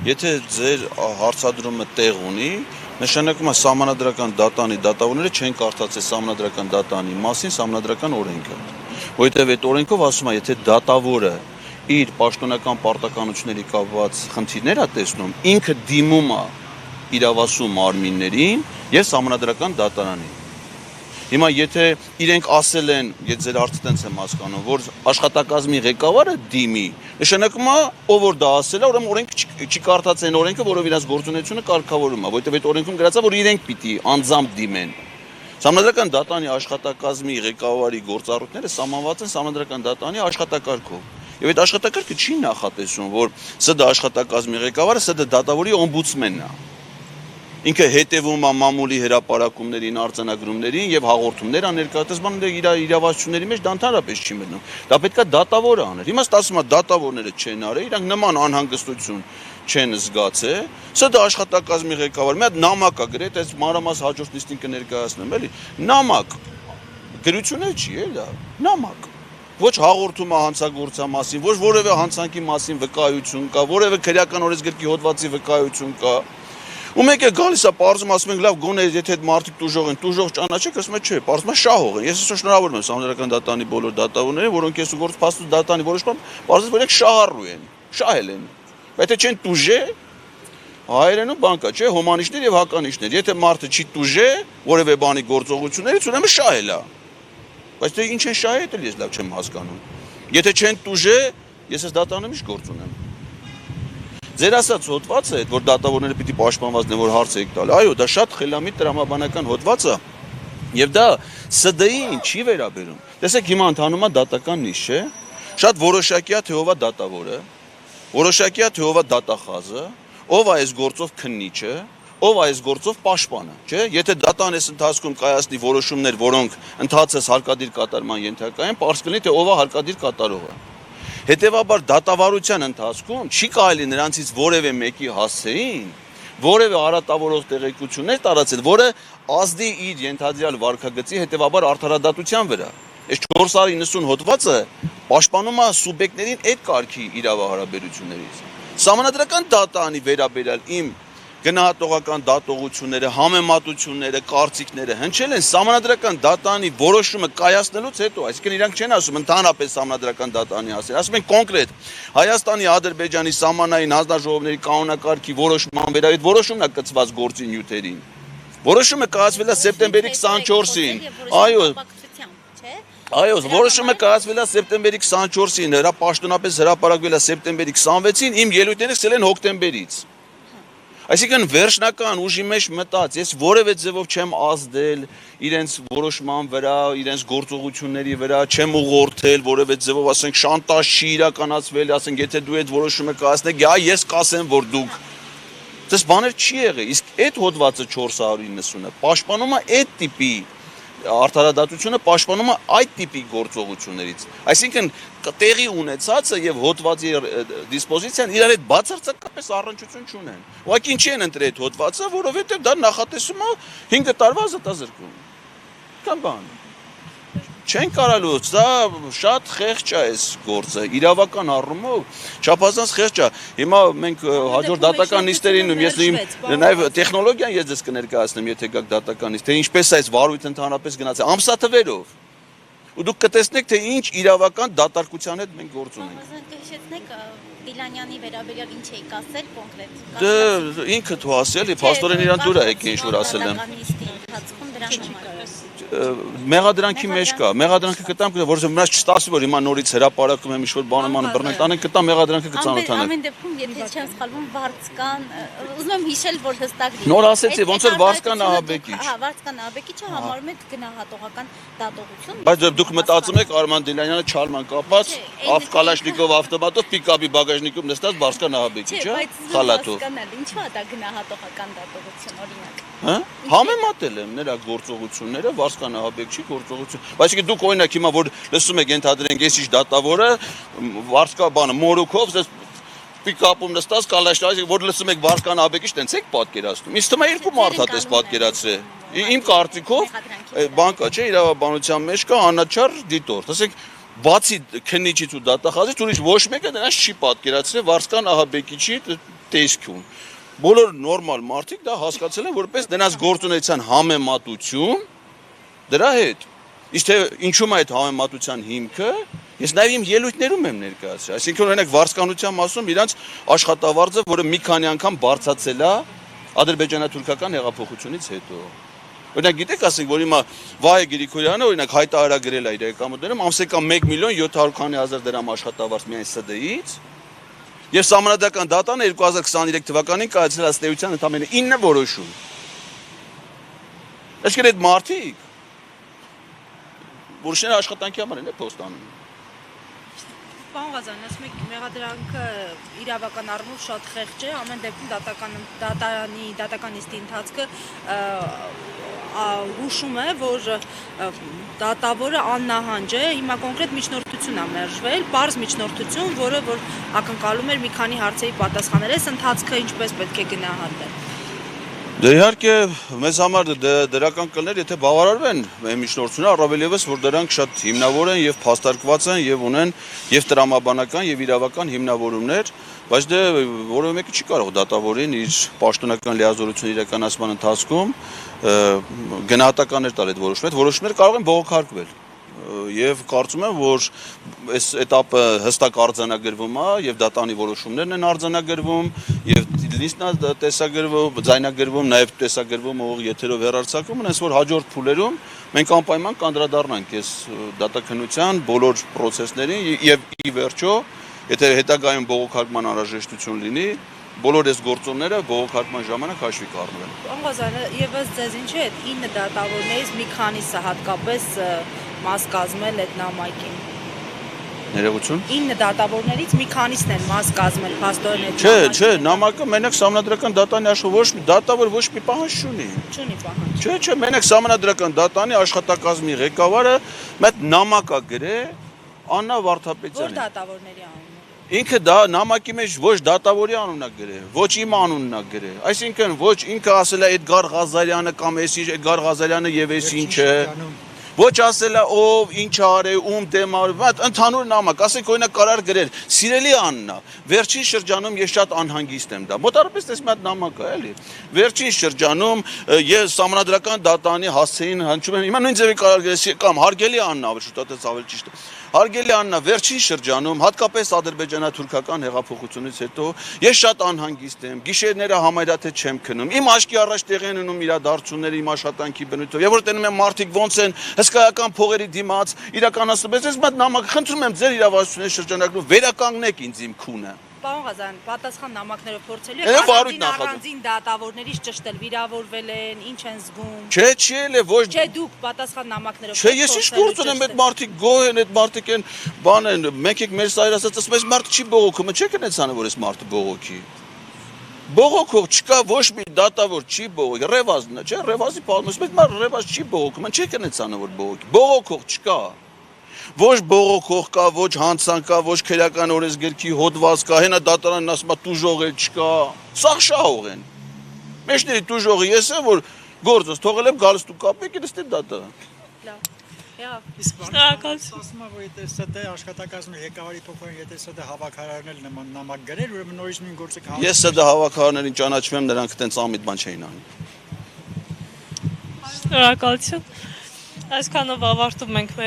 Եթե ձեր հարցադրումը տեղ ունի, նշանակում է սահմանադրական դատանի դատավորները չեն կարդացել սահմանադրական դատանի մասին սահմանադրական օրենքը։ Որովհետև այդ օրենքով ասում է, եթե դատավորը իր պաշտոնական պարտականությունների կապված խնդիրներ է տեսնում, ինքը դիմում է իրավասու մարմիններին եւ սահմանադրական դատարանին։ Հիմա եթե իրենք ասել են, եթե ձեր հարցը տենց եմ հասկանում, որ աշխատակազմի ղեկավարը դիմի, նշանակում է, ով որ դա ասել է, ուրեմն օրենքը չի կարդացել այն օրենքը, որով իրաց գործունեությունը կարգավորում է, որովհետև այդ օրենքում գրած է, որ իրենք պիտի անձամբ դիմեն։ Սահմանադրական դատանի աշխատակազմի ղեկավարի գործառույթները սահմանված են սահմանադրական դատանի աշխատակարգով։ Եվ այդ աշխատակարգը չի նախատեսում, որ ՍԴ աշխատակազմի ղեկավարը ՍԴ դատավորի օմբուդսմենն է։ Ինքը հետևում է մամուլի հրապարակումներին, արձանագրումներին եւ հաղորդումներ ա ներկայացնում իր իրավասությունների մեջ դա ընդհանրապես չի մտնում։ Դա պետք է դատավորը աներ։ Հիմա ասում է դատավորները չեն արել, իրանք նման անհանգստություն չեն զգացել։ ՍԴ աշխատակազմի ղեկավարը մի հատ նամակ է գրել, այս մանրամաս հաջորդ նիստին կներկայացնեմ, էլի։ Նամակ։ Գրություն չի, էլ դա։ Նամակ։ Ոչ հաղորդում է հանցագործության մասին, ոչ որևէ հանցանքի մասին վկայություն կա, որևէ քրեական օրենսգրքի հոդվածի վկայություն կա։ Ու մեկ է գալիս է պարզում, ասում ենք լավ գոնե եթե այդ մարդիկ տուժող են, տուժող ճանաչեք, ասում է չէ, պարզում է շահող են։ Ես այսօր շնորհավորում եմ սահմանադրական դատանի բոլոր դատավորներին, որոնք ես ու գործ փաստու դատանի որոշմամբ պարզվում որ իրենք շահառու են, շահել են։ Բայց եթե չեն տուժե, հայերենու բան կա, չէ, հոմանիշներ եւ հականիշներ։ Եթե մարդը չի տուժե որևէ բանի գործողություններից, ուրեմն շահել է։ Բայց դե ինչ են շահել, էլ ես լավ չեմ հասկանում։ Եթե չեն տուժե, ես այս դատանում ինչ գործ ունեմ։ Ձեր ասած հոդվածը այդ որ դատավորները պիտի պաշտպանված են որ հարց եք տալ այո դա շատ խելամիտ տրամաբանական հոդված է եւ դա ՍԴ-ին չի վերաբերում տեսեք հիմա ընթանում է դատական նիստ չէ շատ որոշակիա թե ով է դատավորը որոշակիա թե ով է դատախազը ով է այս գործով քննիչը ով է այս գործով պաշտպանը չէ եթե դատանես ընթացքում կայացնի որոշումներ որոնք ընթացած հարկադիր կատարման ենթակա են պարզ կլինի թե ով է հարկադիր կատարողը Հետևաբար դատավարության ընթացքում չի կարելի նրանցից որևէ մեկի հասցեին, որևէ արատավորող տեղեկություններ տարածել, որը ազդի իր ենթադրյալ վարքագծի հետևաբար արդարադատության վրա։ Այս 490 հոդվածը պաշտպանում է սուբյեկտներին այդ կարգի իրավահարաբերություններից։ Սահմանադրական դատանի վերաբերյալ իմ գնահատողական դատողությունները, համեմատությունները, կարծիքները հնչել են սահմանադրական դատանի որոշումը կայացնելուց հետո, այսինքն իրանք չեն ասում ընդհանրապես սահմանադրական դատանի ասել, ասում են կոնկրետ Հայաստանի, Ադրբեջանի սահմանային հանձնաժողովների կանոնակարգի որոշման վրա այդ որոշումն է կցված գործի նյութերին։ Որոշումը կայացվել է սեպտեմբերի 24-ին։ Այո, որոշումը կայացվել է սեպտեմբերի 24-ին, պաշտոնապես հրապարակվել է սեպտեմբերի 26-ին, իմ ելույթները սկսել են հոկտեմբերից։ Այսինքն վերջնական ուժի մեջ մտած, ես որևէ ձևով չեմ ազդել իրենց որոշման վրա, իրենց գործողությունների վրա, չեմ ուղղորդել որևէ ձևով, ասենք շանտաժ չի իրականացվել, ասենք եթե դու այդ որոշումը կայացնեք, ես կասեմ, որ դուք Դες բաներ չի եղել, իսկ այդ հոդվածը 490-ը պաշտպանում է այդ տիպի արդարադատությունը պաշտպանում է այդ տիպի գործողություններից։ Այսինքն տեղի ունեցածը եւ հոդվածի դիսպոզիցիան իրար հետ բացարձակապես առնչություն չունեն։ Ուղղակի ինչի են ընտրել այդ հոդվածը, որովհետեւ դա նախատեսում է 5 տարվա զտազրկում։ Կամ բան։ Չեն կարալուց, դա շատ խեղճ է այս գործը, իրավական առումով չափազանց խեղճ է։ Հիմա մենք հաջորդ դատական նիստերին ես նաև տեխնոլոգիան ես ձեզ կներկայացնեմ, եթե գաք դատական նիստ, թե ինչպես է այս վարույթը ընդհանրապես գնացել, ամսաթվերով։ Ու դուք կտեսնեք, թե ինչ իրավական դատարկության հետ մենք գործ ունենք։ Կհիշեցնեք Բիլանյանի վերաբերյալ ինչ էիք ասել կոնկրետ։ Դե ինքը թու ասել, փաստորեն իրան դուր է եկել ինչ որ ասել եմ։ Մեղադրանքի մեջ կա, մեղադրանքը կտամ, որովհետև մնաց չստացվի, որ հիմա նորից հրապարակում եմ ինչ-որ բանը բռնեն տանեն, կտամ մեղադրանքը կծանոթանանք։ Ամեն դեպքում, եթե չեմ սխալվում, Վարդկան, ուզում եմ հիշել, որ հստակ լինի։ Նոր ասեցի, ոնց որ Վարդկան Ահաբեկիչ։ Հա, Վարդկան Ահաբեկիչը համարում եք գնահատողական դատողություն։ Բայց դուք մտածում եք Արման Դիլանյանը չարման կապած, Կալաշնիկով ավտոմատով պիկապի բագաժնիկում նստած Վարդկան Ահաբեկիչը, խալաթով։ Ինչու է դա գնահատողական դատողություն, օրինակ։ Հա? Համեմատել եմ նրա գործողությունները Վարդկան Ահաբեկչի գործողություն։ Բայց դուք օրինակ հիմա որ լսում եք ենթադրենք ես ինչ դատավորը Վարդկա բանը մորուքով ես պիկապում նստած կալաշնիկով որ լսում եք Վարդկան Ահաբեկիչ տենց եք պատկերացնում։ Ինձ թվում է երկու մարդ է դες պատկերացրել։ Իմ կարծիքով բան կա, չէ, իրավաբանության մեջ կա անաչառ դիտորդ։ Ասենք բացի քննիչից ու դատախազից ուրիշ ոչ մեկը նրանց չի պատկերացրել Վարդկան Ահաբեկիչի տեսք ունի։ Բոլոր նորմալ մարդիկ դա հասկացել են որպես դրանց գործունեության համեմատություն դրա հետ։ Իսկ թե ինչու՞մ է այդ համեմատության հիմքը, ես նաև իմ ելույթներում եմ ներկայացրել։ Այսինքն օրինակ վարձկանության մասում իրանց աշխատավարձը, որը մի քանի անգամ բարձրացել է ադրբեջանա-թուրքական հեղափոխությունից հետո։ Օրինակ գիտեք, ասենք, որ հիմա Վահե Գրիգորյանը օրինակ հայտարարագրել է իր եկամուտներում ամսական 1 միլիոն 700 հազար դրամ աշխատավարձ միայն ՍԴ-ից, եւ Սահմանադրական դատան 2023 թվականին կայացրել ըստ էության ընդամենը 9 որոշում։ Այսինքն այդ մարդիկ որոշները աշխատանքի համար են փոստանում։ Պարոն Ղազարյան, ասում եք մեղադրանքը իրավական առումով շատ խեղճ է, ամեն դեպքում դատական նիստի ընթացքը հուշում է, որ դատավորը աննահանջ է, հիմա կոնկրետ միջնորդություն է մերժվել, պարզ միջնորդություն, որը որ ակնկալում էր մի քանի հարցերի պատասխանել, այս ընթացքը ինչպես պետք է գնահատել։ Դե իհարկե մեզ համար դրական կլներ, եթե բավարարվեն այն միջնորդությունը, առավել եւս որ դրանք շատ հիմնավոր են եւ փաստարկված են եւ ունեն եւ տրամաբանական եւ իրավական հիմնավորումներ, բայց դե որևէ մեկը չի կարող դատավորին իր պաշտոնական լիազորությունը իրականացման ընթացքում գնահատականներ տալ այդ որոշումները, այդ որոշումները կարող են բողոքարկվել։ Եվ կարծում եմ, որ այս этаպը հստակ արձանագրվում է եւ դատանի որոշումներն են արձանագրվում եւ նիստն է տեսագրվում, ձայնագրվում, նաեւ տեսագրվում ող եթերով հեռարձակվում, այնպես որ հաջորդ փուլերում մենք անպայման կանդրադառնանք այս դատաքննության բոլոր process-ներին եւ ի վերջո, եթե հետագայում բողոքարկման անհրաժեշտություն լինի, բոլոր այս գործոնները բողոքարկման ժամանակ հաշվի կառնվեն։ Պարոն Ղազարյան, եւս ձեզ ինչ է 9 դատավորներից մի քանիսը հատկապես մաս կազմել այդ նամակին։ Ներողություն։ 9 դատավորներից մի քանիսն են մաս կազմել փաստորեն այդ նամակին։ Չէ, նամակը մենակ Սահմանադրական դատանի աշխատող ոչ մի դատավոր ոչ մի պահանջ չունի։ Չունի պահանջ։ Չէ, մենակ Սահմանադրական դատանի աշխատակազմի ղեկավարը մեծ նամակ է գրել Աննա Վարդապետյանին։ Որ դատավորների անունը։ Ինքը դա նամակի մեջ ոչ դատավորի անունն է գրել, ոչ իմ անունն է գրել։ Այսինքն ոչ ինքը ասել է Էդգար Ղազարյանը կամ էս ինչ Էդգար Ղազարյանը եւ էս ինչը։ Ոչ ասել է ով ինչ արել, ում դեմ արել, բայց ընդհանուր նամակ, ասենք օրինակ կարար գրել, սիրելի Աննա, վերջին շրջանում ես շատ անհանգիստ եմ դա։ Մոտավորապես այս մի հատ նամակ է, էլի։ Վերջին շրջանում ես Սահմանադրական դատանի հասցեին հնչում եմ, հիմա նույն ձևի կարար գրել կամ հարգելի Աննա, շուտով ավելի ճիշտ է։ Հարգելի Աննա, վերջին շրջանում, հատկապես ադրբեջանա-թուրքական հեղափոխությունից հետո ես շատ անհանգիստ եմ, գիշերները համարյա թե չեմ քնում, իմ աչքի առաջ տեղի են ունենում իրադարձությունները իմ աշխատանքի բնույթով, եւ որ տենում եմ մարդիկ ոնց են հսկայական փողերի դիմաց իրականացնում, ես մատ նամակ խնդրում եմ ձեր իրավասությունների շրջանակներում վերականգնեք ինձ իմ քունը։ Պարոն Ղազարյան, պատասխան նամակներով փորձելու Եվ եք առանձին դատավորներից ճշտել, վիրավորվել են, ինչ են զգում։ Չէ, չի էլ ոչ։ Չէ, դուք պատասխան նամակներով։ Չէ, ես ինչ գործ ունեմ այդ մարդիկ գոհ են, այդ մարդիկ են բան են, մենք եք մեր սայր ասած, ասում այս մարդը չի բողոքում, չեք այնցանը որ այս մարդը բողոքի։ Բողոքող չկա ոչ մի դատավոր չի բողոքի, Ռևազն է, չէ, Ռևազի պատմում, այս մարդ Ռևազ չի բողոքում, չեք այնցանը որ բողոքի։ Բողոքող չկա։ Ոչ բողոքող կա, ոչ հանցան կա, ոչ քերական օրենսգրքի հոդված կա, հենա դատարանն ասում է տուժող էլ չկա։ Սաղ շահող են։ Մեջների տուժողը ես եմ, որ գործս թողել եմ գալիս դու կապեք, դες դե դատա։ Լավ։ Շնորհակալություն։ Ասում եմ, որ եթե ՍԴ աշխատակազմի ղեկավարի փոխարեն եթե ՍԴ հավաքարարներ նման նամակ գրեր, ուրեմն նորից նույն գործը կհավաքվի։ Ես ՍԴ հավաքարարներին ճանաչում եմ, նրանք այդպես ամիտ բան չէին անում։ Շնորհակալություն։ Այսքանով ավարտում ենք մեր